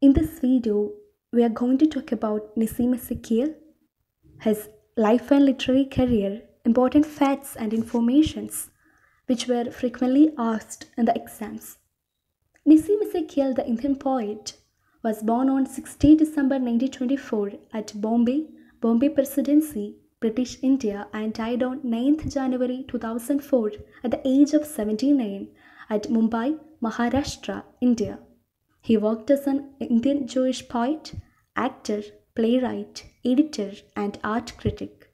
In this video, we are going to talk about Nissim Ezekiel, his life and literary career, important facts and informations which were frequently asked in the exams. Nissim Ezekiel, the Indian poet, was born on 16 December 1924 at Bombay Presidency, British India, and died on 9th January 2004 at the age of 79 at Mumbai, Maharashtra, India. He worked as an Indian Jewish poet, actor, playwright, editor, and art critic.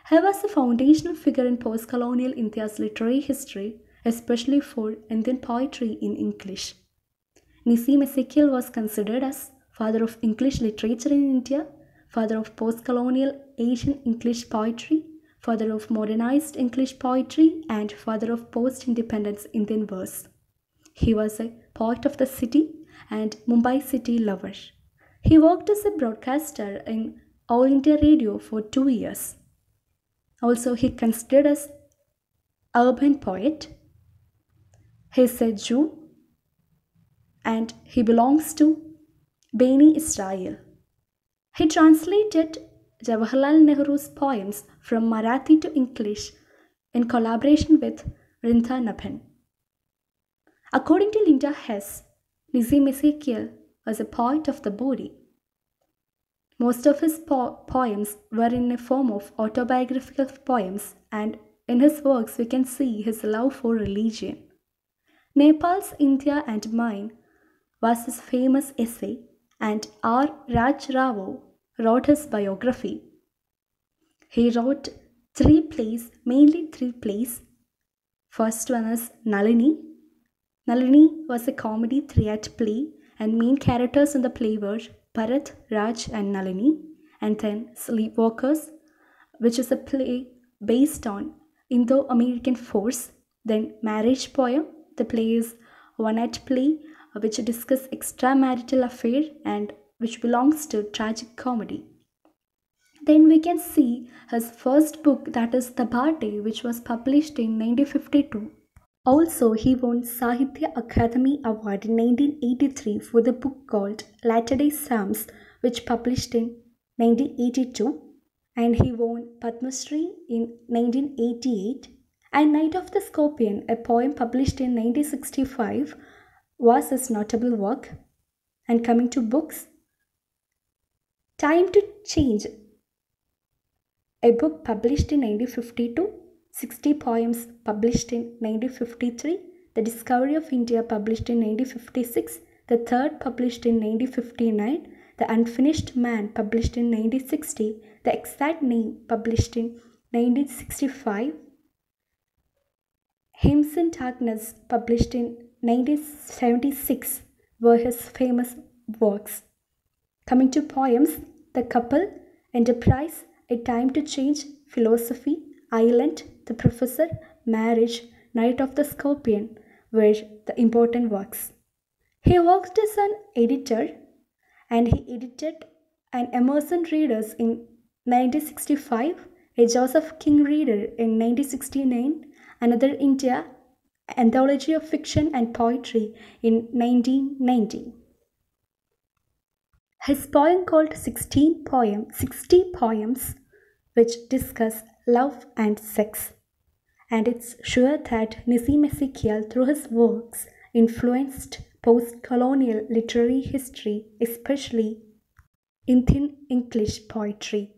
He was a foundational figure in post colonial India's literary history, especially for Indian poetry in English. Nissim Ezekiel was considered as father of English literature in India, father of post-colonial Asian English poetry, father of modernized English poetry, and father of post-independence Indian verse. He was a poet of the city and Mumbai city lover. He worked as a broadcaster in All India Radio for 2 years. Also, he considered as urban poet. He is a Jew and he belongs to Beni Israel. He translated Jawaharlal Nehru's poems from Marathi to English in collaboration with Rintha Nabhan. According to Linda Hess, Nissim Ezekiel was a poet of the body. Most of his poems were in a form of autobiographical poems, and in his works we can see his love for religion. Nepal's India and Mine was his famous essay, and R. Raj Rao wrote his biography. He wrote mainly three plays. First one is Nalini. Nalini was a comedy three-act play, and main characters in the play were Bharat, Raj, and Nalini. And then Sleepwalkers, which is a play based on Indo-American force. Then Marriage Poem. The play is one-act play which discuss extramarital affair and which belongs to tragic comedy. Then we can see his first book, that is Tabate, which was published in 1952. Also, he won Sahitya Akademi Award in 1983 for the book called Latter-day Saints, which published in 1982, and he won Padma Shri in 1988. And Night of the Scorpion, a poem published in 1965, was his notable work. And coming to books, Time to Change, a book published in 1952, 60 poems published in 1953, The Discovery of India published in 1956, The Third published in 1959, The Unfinished Man published in 1960, The Exact Name published in 1965, Hymns in Darkness published in 1976 were his famous works. Coming to poems, The Couple, Enterprise, A Time to Change, Philosophy, Island, The Professor, Marriage, Night of the Scorpion were the important works. He worked as an editor and he edited an Emerson Readers in 1965, a Joseph King Reader in 1969, Another India, Anthology of Fiction and Poetry in 1990. His poem called 60 poems which discuss love and sex. And it's sure that Nissim Ezekiel through his works influenced post-colonial literary history, especially Indian English poetry.